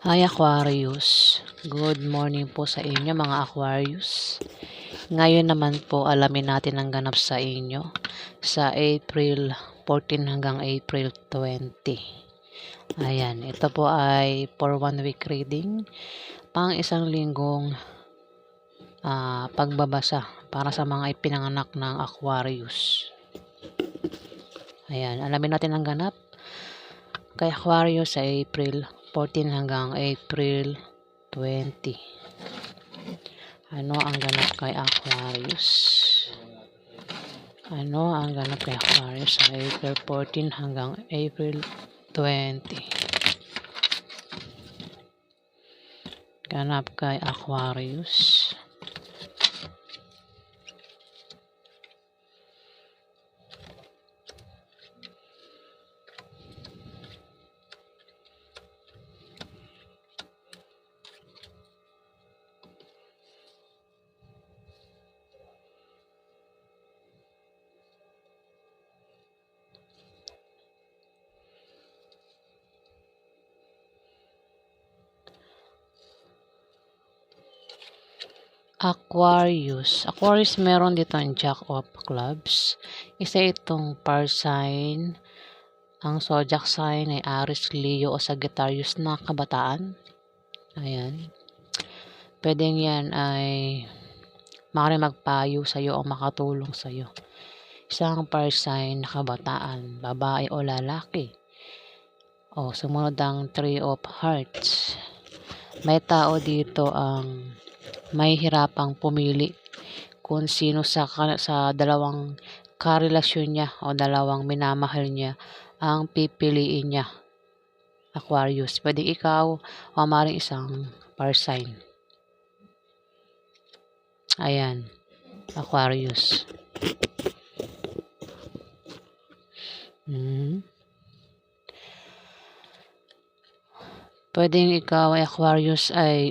Hi Aquarius, good morning po sa inyo mga Aquarius. Ngayon naman po alamin natin ang ganap sa inyo sa April 14 hanggang April 20. Ayan, ito po ay for 1 week reading, pang isang linggong pagbabasa para sa mga ipinanganak ng Aquarius. Ayan, alamin natin ang ganap kay Aquarius sa April 14 hanggang April 20. Ano ang ganap kay Aquarius? Ano ang ganap kay Aquarius sa April 14 hanggang April 20? Ganap kay Aquarius. Aquarius meron dito ang Jack of Clubs. Isa itong fire sign. Ang zodiac sign ay Aries, Leo o Sagittarius na kabataan. Ayan. Pwedeng yan ay maaaring magpayo sa iyo o makatulong sa iyo. Isang fire sign na kabataan, babae o lalaki. O sumunod ang 3 of Hearts. May tao dito ang may hirapang pumili kung sino sa dalawang karelasyon niya o dalawang minamahal niya ang pipiliin niya. Aquarius, pwede ikaw o maring isang fire sign. Ayan, Aquarius. Pwedeng ikaw ay Aquarius ay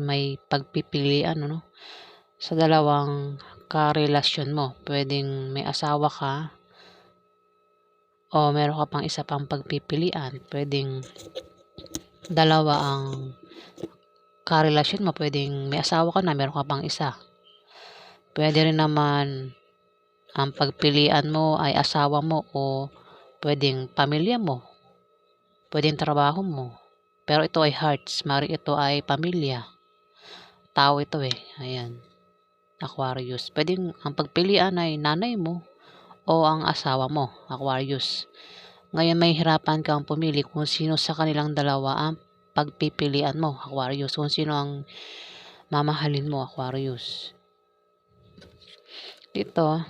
may pagpipilian sa dalawang karelasyon mo. Pwedeng may asawa ka o meron ka pang isa pang pagpipilian. Pwedeng dalawa ang karelasyon mo. Pwedeng may asawa ka na, meron ka pang isa. Pwede rin naman ang pagpilian mo ay asawa mo o pwedeng pamilya mo. Pwedeng trabaho mo. Pero ito ay hearts. Mari ito ay pamilya. Tao ito eh. Ayan. Aquarius. Pwedeng ang pagpilian ay nanay mo o ang asawa mo. Aquarius. Ngayon may hirapan kang pumili kung sino sa kanilang dalawa ang pagpipilian mo. Aquarius. Kung sino ang mamahalin mo. Aquarius. Dito.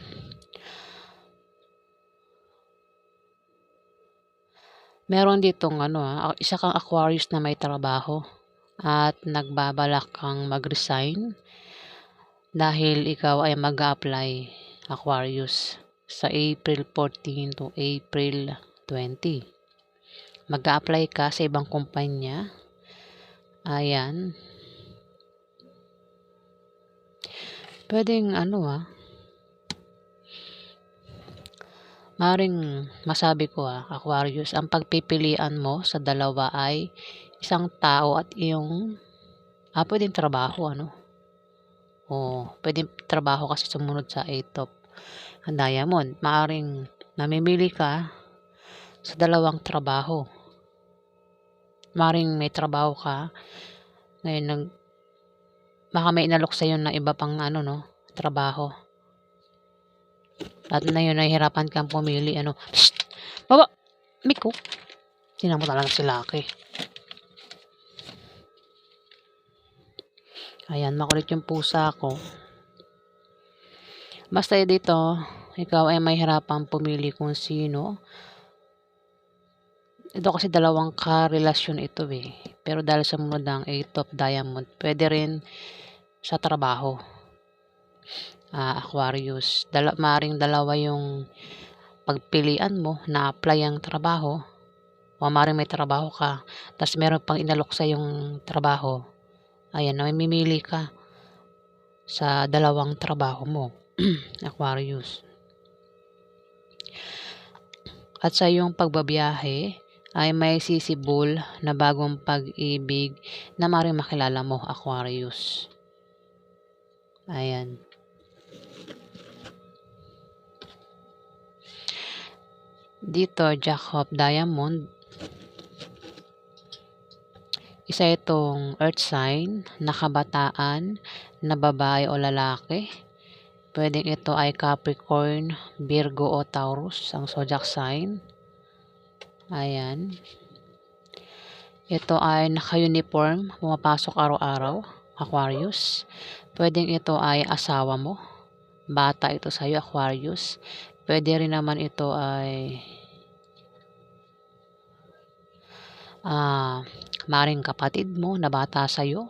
Meron ditong isa kang Aquarius na may trabaho at nagbabalak kang mag-resign dahil ikaw ay mag-apply Aquarius sa April 14 to April 20. Mag-apply ka sa ibang kumpanya. Ayan. Pwedeng maring masabi ko Aquarius, ang pagpipilian mo sa dalawa ay isang tao at iyong pwedeng trabaho o pwedeng trabaho kasi sumunod sa 8 of Diamond. Maaring namimili ka sa dalawang trabaho. Maaring may trabaho ka ngayon baka may inalok sa iyo na iba pang trabaho. At na yun, nahihirapan kang pumili. Psst! Baba! Miko! Tinan mo talaga si Lucky. Ayan, makulit yung pusa ko. Basta dito, ikaw ay may hirapang pumili kung sino. Ito kasi dalawang karelasyon ito eh. Pero dahil sa munod ng 8 of Diamond, pwede rin sa trabaho. Aquarius. Maring dalawa yung pagpilian mo na apply ang trabaho. O maring may trabaho ka. Tapos meron pang inalok sa yung trabaho. Ayan, mamimili ka sa dalawang trabaho mo. Aquarius. At sa iyong pagbabiyahe, ay may sisibol na bagong pag-ibig na maaaring makilala mo, Aquarius. Ayan. Dito, Jack of Diamond. Isa itong earth sign na kabataan na babae o lalaki. Pwedeng ito ay Capricorn, Virgo o Taurus, ang zodiac sign. Ayan. Ito ay naka-uniform, pumapasok araw-araw, Aquarius. Pwedeng ito ay asawa mo, bata ito sa'yo, Aquarius. Pwede rin naman ito ay maring kapatid mo na bata sa'yo.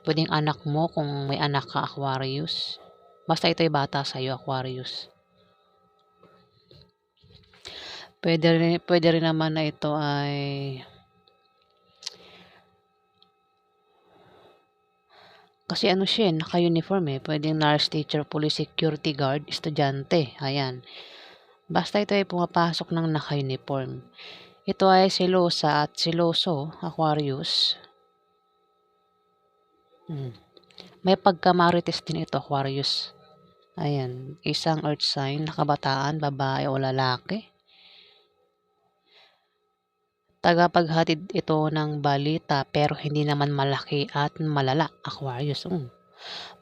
Pwedeng anak mo kung may anak ka, Aquarius. Basta ito ay bata sa'yo, Aquarius. Pwede rin naman na ito ay kasi ano siya, naka-uniform Pwedeng nurse, teacher, police, security guard, estudyante. Ayan. Basta ito ay pumapasok ng naka-uniform. Ito ay selosa at seloso, Aquarius. May pagkamarites din ito, Aquarius. Ayan. Isang earth sign, nakabataan, babae o lalaki. Tagapaghatid ito ng balita pero hindi naman malaki at malala, Aquarius.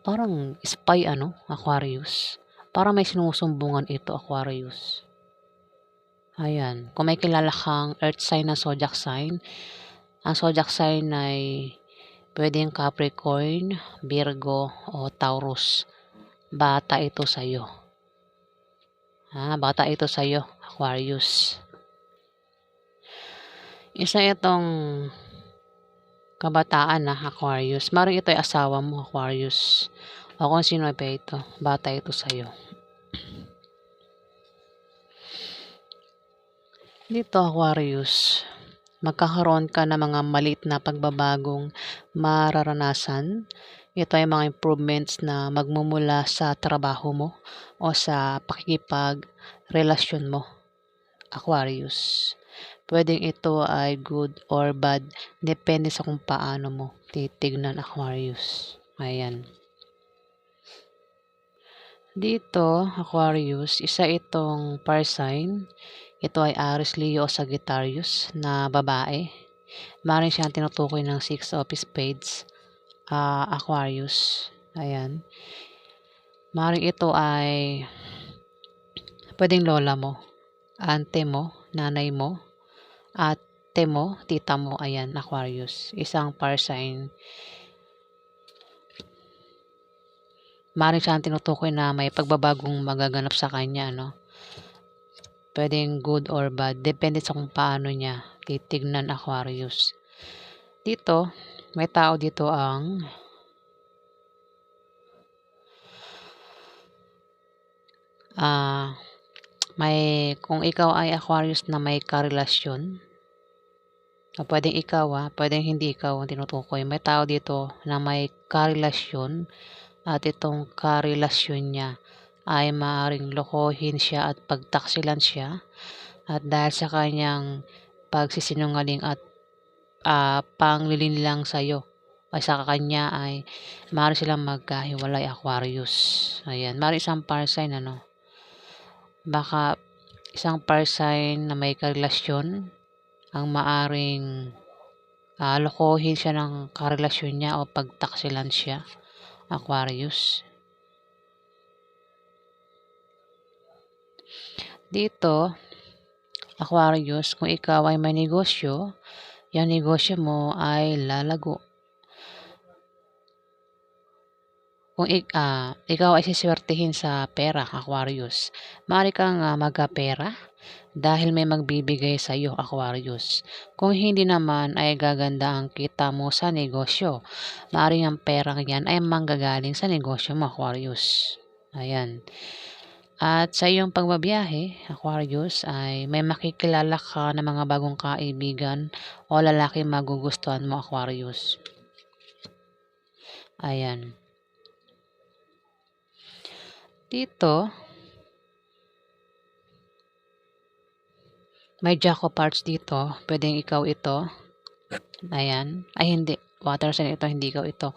Parang spy Aquarius. Parang may sinusumbungan ito, Aquarius. Ayan. Kung may kilala kang earth sign na zodiac sign, ang zodiac sign ay pwedeng Capricorn, Virgo o Taurus. Bata ito sa'yo. Bata ito sa'yo, Aquarius. Isa itong kabataan na Aquarius. Maring ito ay asawa mo, Aquarius. O kung sino pa ito. Bata ito sa'yo. Dito, Aquarius, magkakaroon ka ng mga maliit na pagbabagong mararanasan. Ito ay mga improvements na magmumula sa trabaho mo o sa pakikipag-relasyon mo, Aquarius. Pwedeng ito ay good or bad, depende sa kung paano mo titignan, Aquarius. Ayan. Dito, Aquarius, isa itong fire sign. Ito ay Aries, Leo o Sagittarius na babae. Maaaring siyang tinutukoy ng 6 of Spades, Aquarius. Ayan. Maaaring ito ay pwedeng lola mo, ante mo, nanay mo, ate mo, tita mo. Ayan, Aquarius. Isang fire sign. Maaaring siyang tinutukoy na may pagbabagong magaganap sa kanya, Pwedeng good or bad. Depende sa kung paano niya titignan, Aquarius. Dito, may tao dito ang kung ikaw ay Aquarius na may karelasyon, pwedeng ikaw pwedeng hindi ikaw ang tinutukoy. May tao dito na may karelasyon at itong karelasyon niya ay maaaring lokohin siya at pagtaksilan siya at dahil sa kanyang pagsisinungaling at panglilin lang sa'yo ay sa kanya ay maaari silang magkahiwalay, Aquarius. Ayan, maaari isang fire sign baka isang fire sign na may karelasyon ang maaring lokohin siya ng karelasyon niya o pagtaksilan siya, Aquarius. Dito, Aquarius, kung ikaw ay may negosyo, yung negosyo mo ay lalago. Kung ikaw ay siswertihin sa pera, Aquarius, maaari kang magkapera dahil may magbibigay sa iyo, Aquarius. Kung hindi naman ay gaganda ang kita mo sa negosyo. Maaari ang perang yan ay manggagaling sa negosyo mo, Aquarius. Ayan. At sa iyong pagbabiyahe, Aquarius, ay may makikilala ka ng mga bagong kaibigan o lalaki magugustuhan mo, Aquarius. Ayan. Dito, May jack of hearts dito. Pwedeng ikaw ito. Ayan. Ay, hindi. Water sign ito, hindi ikaw ito.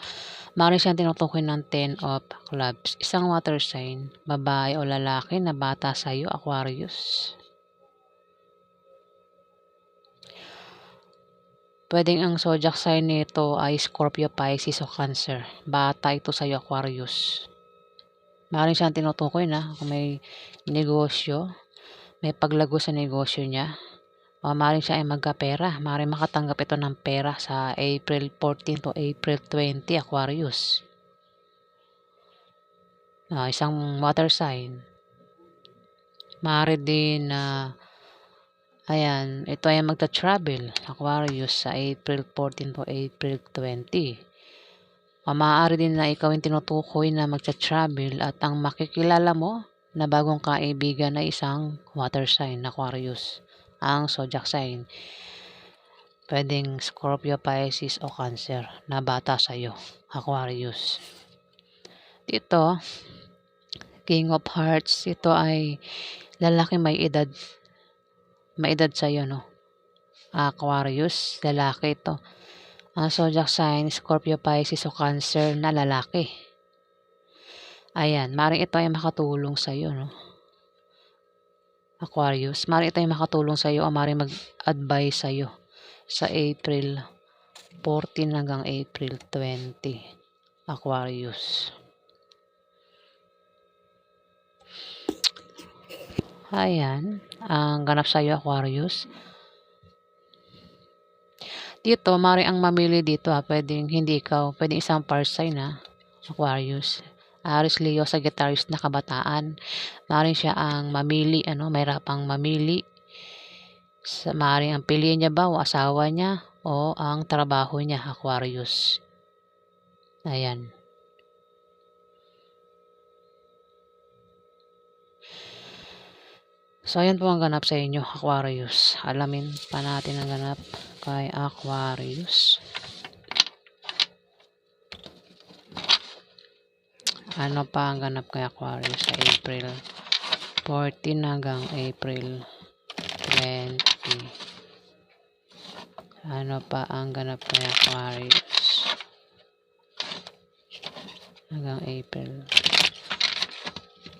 Maaaring siyang tinutukoy ng 10 of clubs. Isang water sign, babae o lalaki na bata sa'yo, Aquarius. Pwedeng ang zodiac sign nito ay Scorpio, Pisces o Cancer. Bata ito sa'yo, Aquarius. Maaaring siyang tinutukoy na kung may negosyo, may paglago sa negosyo niya. O maaaring siya ay magkapera. Maaaring makatanggap ito ng pera sa April 14 to April 20, Aquarius. Isang water sign. Maaari din na ayan, ito ay magta-travel, Aquarius, sa April 14 to April 20. O maaari din na ikaw yung tinutukoy na magta-travel at ang makikilala mo na bagong kaibigan na isang water sign, Aquarius, ang zodiac sign. Pwedeng Scorpio, Pisces o Cancer na bata sa'yo, Aquarius. Dito, King of Hearts, ito ay lalaki may edad sa'yo, no? Aquarius, lalaki ito. Ang zodiac sign, Scorpio, Pisces o Cancer na lalaki. Ayan, maaaring ito ay makatulong sa'yo, no? Aquarius, maaaring ito ay makatulong sa'yo o maaaring mag-advise sa'yo sa April 14 hanggang April 20, Aquarius. Ayan, ang ganap sa'yo, Aquarius. Dito, maaaring ang mamili dito pwedeng hindi ikaw, pwedeng isang fire sign Aquarius. Aries, Leo, Sagittarius na kabataan. Maaaring siya ang mamili, mahirapang mamili. Maaaring ang piliin niya ba o asawa niya o ang trabaho niya, Aquarius. Ayan. So, ayan po ang ganap sa inyo, Aquarius. Alamin pa natin ang ganap kay Aquarius. Ano pa ang ganap kay Aquarius sa April 14 hanggang April 20? Ano pa ang ganap kay Aquarius hanggang April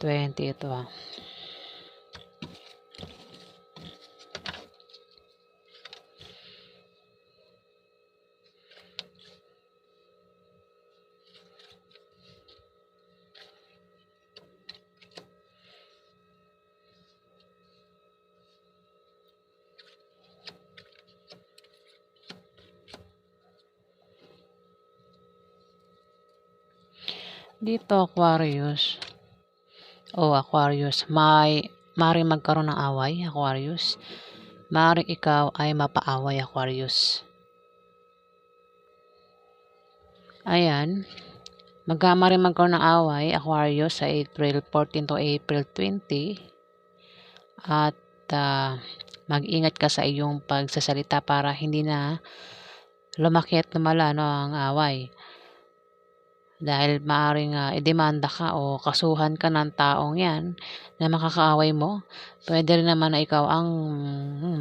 20? Ito dito, Aquarius. Aquarius, maaaring magkaroon ng away, Aquarius. Maaaring ikaw ay mapaaway, Aquarius. Ayan. Maaaring magkaroon ng away, Aquarius, sa April 14 to April 20. At mag-ingat ka sa iyong pagsasalita para hindi na lumaki at lumala ang away. Dahil maaaring idemanda ka o kasuhan ka ng taong yan na makakaaway mo. Pwede rin naman na ikaw ang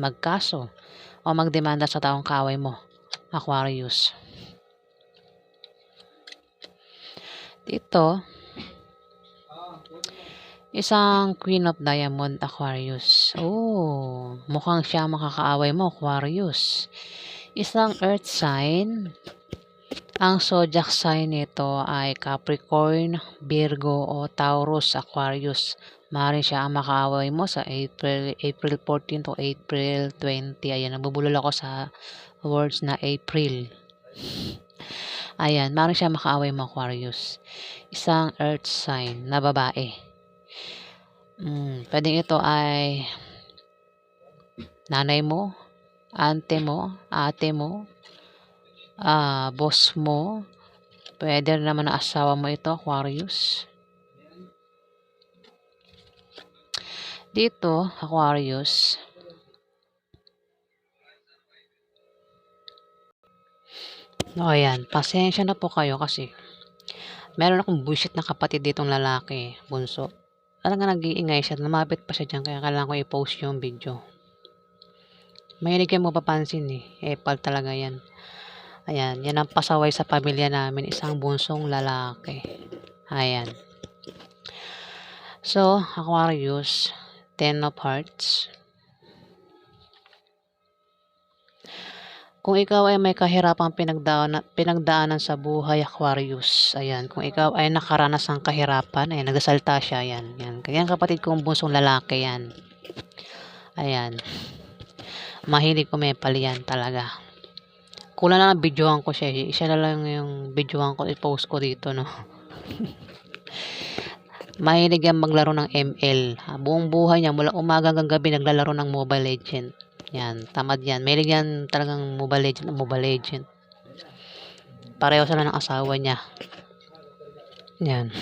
magkaso o magdemanda sa taong kaaway mo, Aquarius. Dito, isang Queen of Diamond, Aquarius. Mukhang siya makakaaway mo, Aquarius. Isang Earth sign. Ang zodiac sign nito ay Capricorn, Virgo o Taurus, Aquarius. Maaaring siya ang makaaway mo sa April 14 to April 20. Ayan, nabubulol ako sa words na April. Ayan, maaaring siya makaaway mo, Aquarius. Isang earth sign na babae. Pwedeng ito ay nanay mo, ante mo, ate mo, boss mo. Pwede naman na asawa mo ito, Aquarius. Dito, Aquarius. Ayan, pasensya na po kayo kasi meron akong bullshit na kapatid ditong lalaki, bunso. Talaga nag-iingay siya, lumapit pa siya dyan, kaya kailangan ko i-post yung video. Mahilig yan mapapansin eh. Epal talaga yan. Ayan, yan ang pasaway sa pamilya namin, isang bunsong lalaki. Ayan. So, Aquarius, 10 of Hearts. Kung ikaw ay may kahirapang pinagdaanan sa buhay, Aquarius, ayan, kung ikaw ay nakaranas ng kahirapan, ayan, nagsasalta siya, ayan, yan. Kaya kapatid kong bunsong lalaki, yan. Ayan. Mahilig umepal yan talaga. Kulang na lang videohan ko siya, isa na lang yung videohan ko, i-post ko dito, no. Mahilig yan maglaro ng ML. Buong buhay niya, mula umaga hanggang gabi, naglalaro ng Mobile Legend. Yan, tamad yan. Mahilig yan talagang Mobile Legend. Pareho sila ng asawa niya. Yan.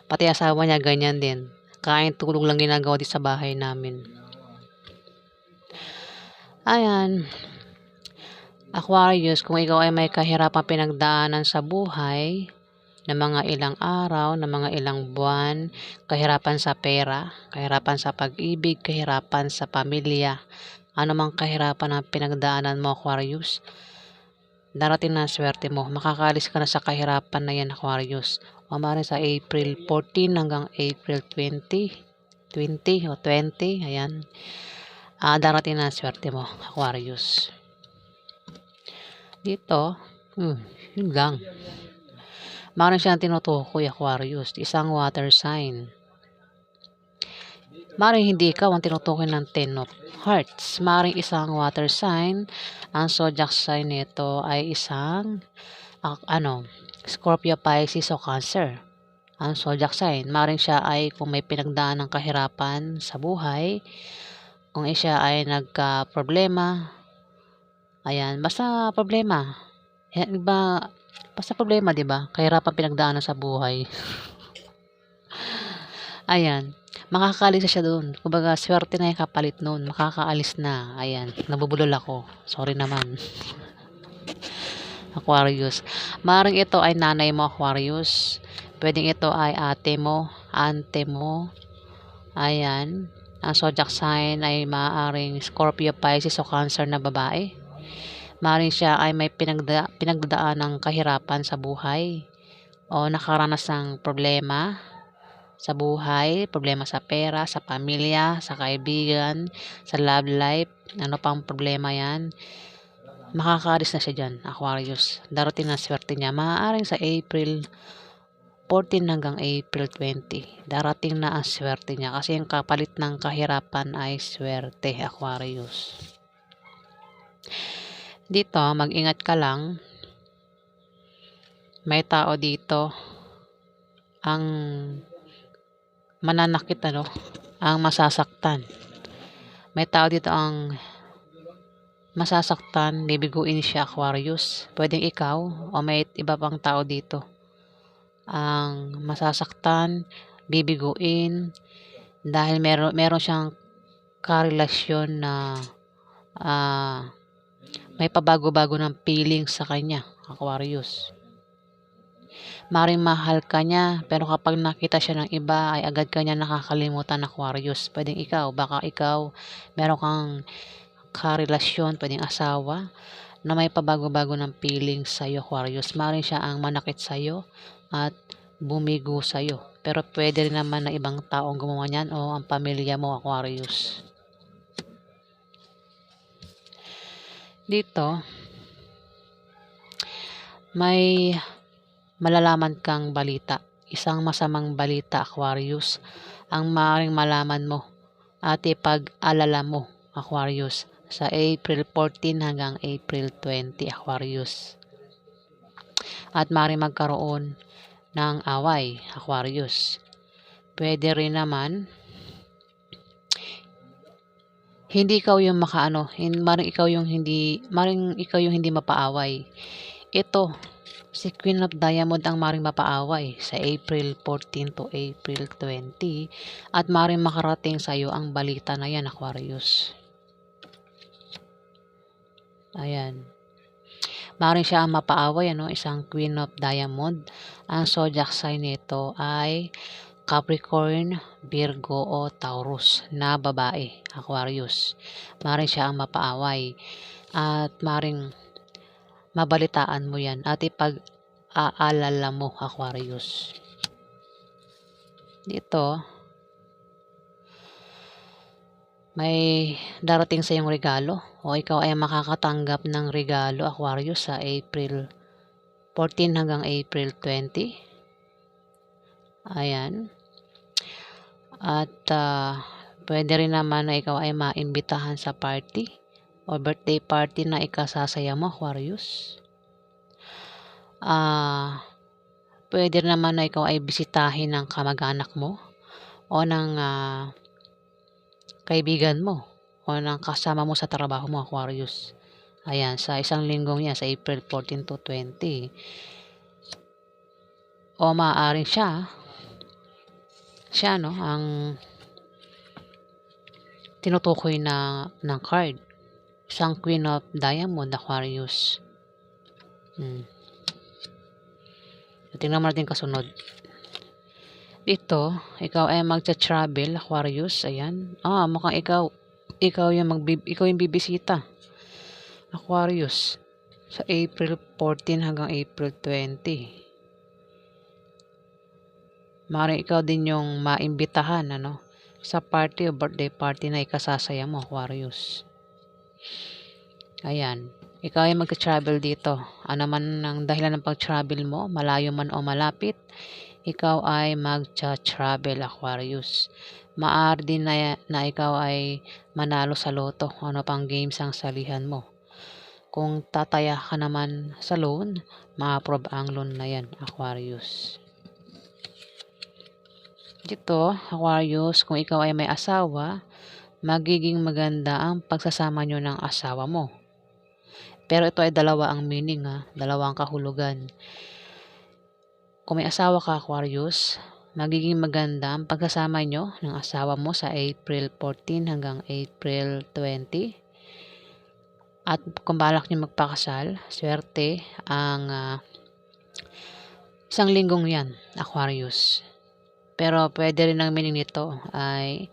Pati asawa niya, ganyan din. Kain, tulog lang ginagawa dito sa bahay namin. Ayan. Aquarius, kung ikaw ay may kahirapang pinagdaanan sa buhay, na mga ilang araw, na mga ilang buwan, kahirapan sa pera, kahirapan sa pag-ibig, kahirapan sa pamilya, anumang kahirapan ang pinagdaanan mo, Aquarius, darating na swerte mo. Makakaalis ka na sa kahirapan na yan, Aquarius. O maaaring sa April 14 hanggang April 20 o 20, ayan. Darating na swerte mo, Aquarius. Dito, yun lang. Maaaring siyang tinutukoy, Aquarius, isang water sign. Maaaring hindi ikaw ang tinutukoy ng 10 of Hearts. Maaaring isang water sign. Ang zodiac sign nito ay isang Scorpio, Pisces o Cancer. Ang zodiac sign. Maaaring siya ay kung may pinagdaan ng kahirapan sa buhay, kung siya ay nagka-problema, ayan, basta problema. Iba, basta problema, 'di ba? Kahirapan pinagdaanan sa buhay. Ayan, makakaalis na siya doon. Kumbaga, swerte na yung kapalit noon. Makakaalis na. Ayan, nabubulol ako. Sorry naman. Aquarius. Maring ito ay nanay mo, Aquarius. Pwedeng ito ay ate mo, ante mo. Ayan. Ang zodiac sign ay maaaring Scorpio, Pisces o Cancer na babae. Maaaring siya ay may pinagdadaan ng kahirapan sa buhay o nakaranas ng problema sa buhay, problema sa pera, sa pamilya, sa kaibigan, sa love life, ano pang problema yan. Makakaalis na siya dyan, Aquarius. Darating na swerte niya. Maaaring sa April 14 hanggang April 20. Darating na ang swerte niya kasi yung kapalit ng kahirapan ay swerte, Aquarius. Dito, mag-ingat ka lang. May tao dito ang mananakit, ang masasaktan. May tao dito ang masasaktan, bibiguin siya, Aquarius. Pwedeng ikaw o may iba pang tao dito ang masasaktan, bibiguin dahil meron siyang karelasyon na may pabago-bago ng feeling sa kanya, Aquarius. Maring mahal ka niya, pero kapag nakita siya ng iba, ay agad ka niya nakakalimutan, Aquarius. Pwedeng ikaw, baka ikaw, meron kang karelasyon, pwedeng asawa, na may pabago-bago ng feeling sa'yo, Aquarius. Maring siya ang manakit sa'yo at bumigo sa'yo. Pero pwede rin naman na ibang taong gumawa niyan o ang pamilya mo, Aquarius. Dito, may malalaman kang balita. Isang masamang balita, Aquarius, ang maaaring malaman mo at ipag-alala mo, Aquarius, sa April 14 hanggang April 20, Aquarius. At maaaring magkaroon ng away, Aquarius. Pwede rin naman hindi ikaw yung maring ikaw yung hindi mapaaway. Ito, si Queen of Diamond ang maring mapaaway sa April 14 to April 20 at maring makarating sa iyo ang balita na yan, Aquarius. Ayan. Maring siya ang mapaaway, isang Queen of Diamond. Ang zodiac sign nito ay Capricorn, Virgo o Taurus na babae, Aquarius. Maring siya ang mapaaway at maring mabalitaan mo yan at ipag-aalala mo, Aquarius. Dito, may darating sa iyong regalo o ikaw ay makakatanggap ng regalo, Aquarius, sa April 14 hanggang April 20. Ayan. At pwede rin naman na ikaw ay maimbitahan sa party o birthday party na ikasasaya mo, Aquarius. Pwede rin naman na ikaw ay bisitahin ng kamag-anak mo o ng kaibigan mo o ng kasama mo sa trabaho mo, Aquarius. Ayan, sa isang linggong yan, sa April 14 to 20. O maaaring siya no, ang tinutukoy ng card. Isang Queen of Diamond, Aquarius. Tingnan natin kasunod. Dito, ikaw ay magcha-travel, Aquarius. Ayan. Mukhang ikaw yung bibisita, Aquarius, sa April 14 hanggang April 20. Maaaring ikaw din yung maimbitahan sa party o birthday party na ikasasaya mo, Aquarius. Ayan. Ikaw ay magka-travel dito. Ano man ang dahilan ng pag-travel mo, malayo man o malapit, ikaw ay magcha-travel, Aquarius. Maaari din na ikaw ay manalo sa loto. Ano pang games ang salihan mo. Kung tataya ka naman sa loan, ma-approve ang loan na yan, Aquarius. Dito, Aquarius, kung ikaw ay may asawa, magiging maganda ang pagsasama nyo ng asawa mo. Pero ito ay dalawa ang meaning, dalawang kahulugan. Kung may asawa ka, Aquarius, magiging maganda ang pagsasama nyo ng asawa mo sa April 14 hanggang April 20. At kung balak nyo magpakasal, swerte ang isang linggong yan, Aquarius. Pero pwede rin ang meaning nito ay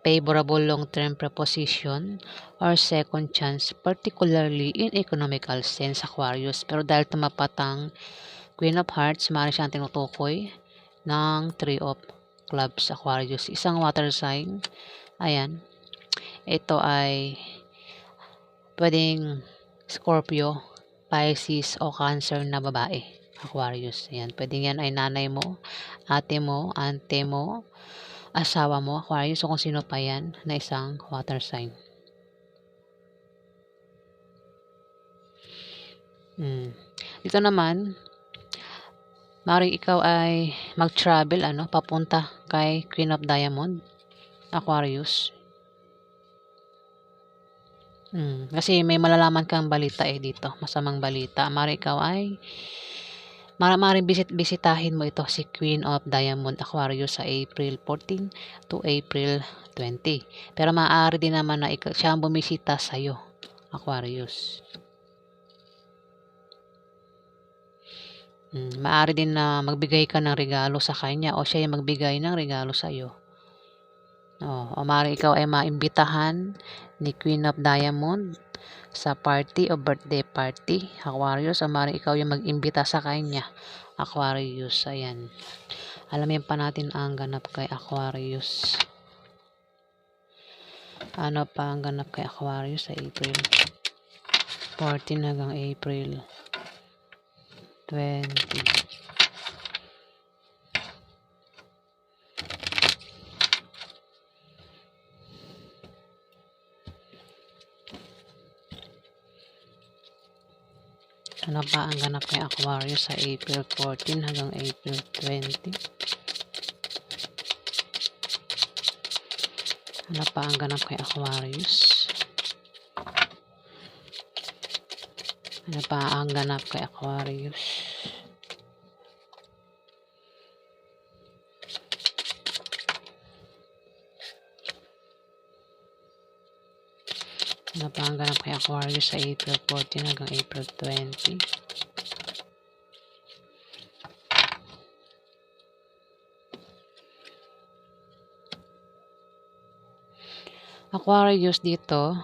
favorable long-term preposition or second chance, particularly in economical sense, Aquarius. Pero dahil tumapat ang Queen of Hearts, maaari siyang tinutukoy ng Three of Clubs, Aquarius. Isang water sign. Ayan. Ito ay pwedeng Scorpio, Pisces o Cancer na babae, Aquarius. Ayan. Pwedeng yan ay nanay mo, ate mo, ante mo, asawa mo, Aquarius, o kung sino pa yan na isang water sign. Dito naman, maaaring ikaw ay mag-travel papunta kay Queen of Diamond, Aquarius. Kasi may malalaman kang balita dito, masamang balita. Maaaring ikaw ay maaaring bisitahin mo ito si Queen of Diamond, Aquarius, sa April 14 to April 20. Pero maaari din naman na siya ang bumisita sa'yo, Aquarius. Maaari din na magbigay ka ng regalo sa kanya o siya yung magbigay ng regalo sa iyo. O maaari ikaw ay maimbitahan ni Queen of Diamond sa party o birthday party, Aquarius. O maaari ikaw yung mag-imbita sa kanya, Aquarius. Ayan. Alamin pa natin ang ganap kay Aquarius. Ano pa ang ganap kay Aquarius sa April 14 hanggang April 20. Ano pa ang ganap kay Aquarius sa April 14 hanggang April 20? Ano pa ang ganap kay Aquarius? Ano pa ang ganap kay Aquarius? Ano pa ang ganap kay Aquarius sa April 14 hanggang April 20? Aquarius dito,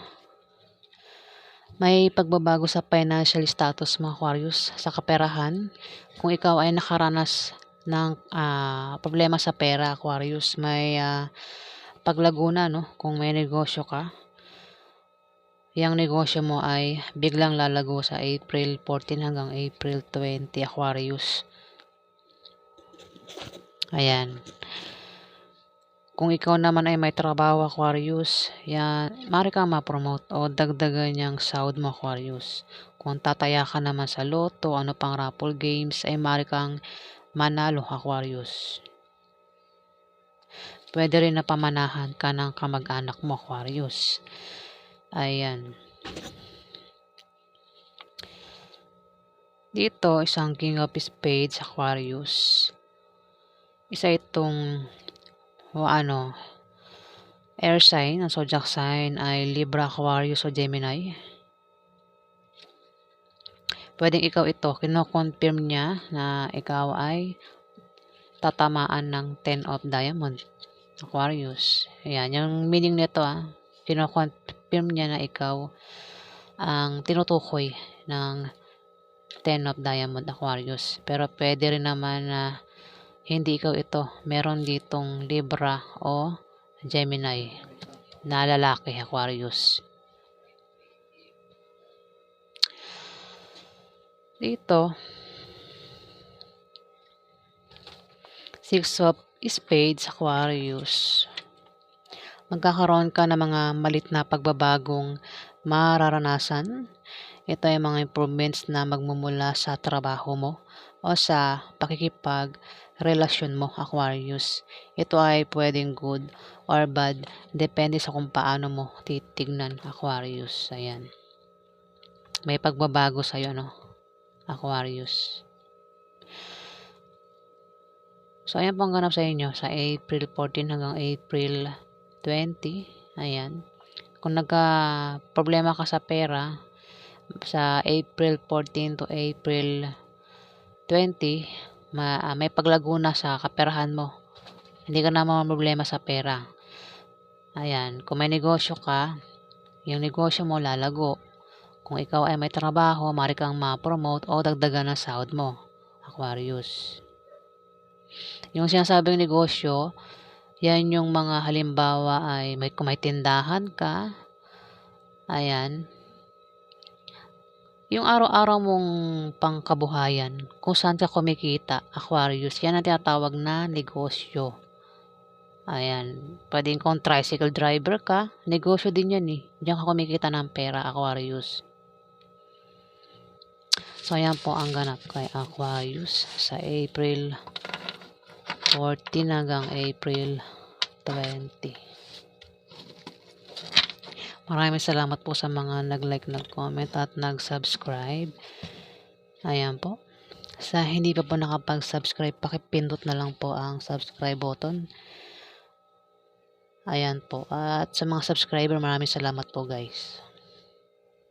may pagbabago sa financial status mo Aquarius, sa kaperahan. Kung ikaw ay nakaranas ng problema sa pera Aquarius, may paglago na, no? Kung may negosyo ka, yung negosyo mo ay biglang lalago sa April 14 hanggang April 20 Aquarius. Ayan. Kung ikaw naman ay may trabaho Aquarius, yan, maaari kang ma-promote o dagdagan yung sahod mo Aquarius. Kung tataya ka naman sa loto, ano pang raffle games, ay maaari kang manalo Aquarius. Pwede rin na pamanahan ka ng kamag-anak mo Aquarius. Ayan. Dito, isang King of Spades Aquarius. Isa itong air sign, ang zodiac sign ay Libra, Aquarius o Gemini. Pwedeng ikaw ito, kino-confirm niya na ikaw ay tatamaan ng 10 of diamond Aquarius. Ayan, yung meaning nito kino-confirm niya na ikaw ang tinutukoy ng 10 of diamond Aquarius. Pero pwede rin naman na hindi ikaw ito. Meron ditong Libra o Gemini na lalaki Aquarius. Dito, Six of Spades Aquarius. Magkakaroon ka ng mga malit na pagbabagong mararanasan. Ito ay mga improvements na magmumula sa trabaho mo o sa pakikipag-relasyon mo Aquarius. Ito ay pwedeng good or bad, depende sa kung paano mo titignan Aquarius. Ayan. May pagbabago sa'yo, no? Aquarius. So, ayan pang ganap sa inyo sa April 14 hanggang April 20. Ayan. Kung nagka-problema ka sa pera, sa April 14 to April 20, may paglago na sa kaperahan mo. Hindi ka na problema sa pera. Ayan. Kung may negosyo ka, yung negosyo mo lalago. Kung ikaw ay may trabaho, maaari kang ma-promote o dagdagan ng sahod mo. Aquarius. Yung sinasabing negosyo, yan yung mga halimbawa ay kung may tindahan ka, ayan, yung araw-araw mong pangkabuhayan, kung saan ka kumikita, Aquarius, yan ang tinatawag na negosyo. Ayan, pwedeng kung tricycle driver ka, negosyo din yan eh. Diyan ka kumikita ng pera, Aquarius. So, ayan po ang ganap kay Aquarius sa April 14 hanggang April 20. Maraming salamat po sa mga nag-like, nag-comment at nag-subscribe. Ayan po. Sa hindi pa po nakapag-subscribe, pakipindot na lang po ang subscribe button. Ayan po. At sa mga subscriber, maraming salamat po guys.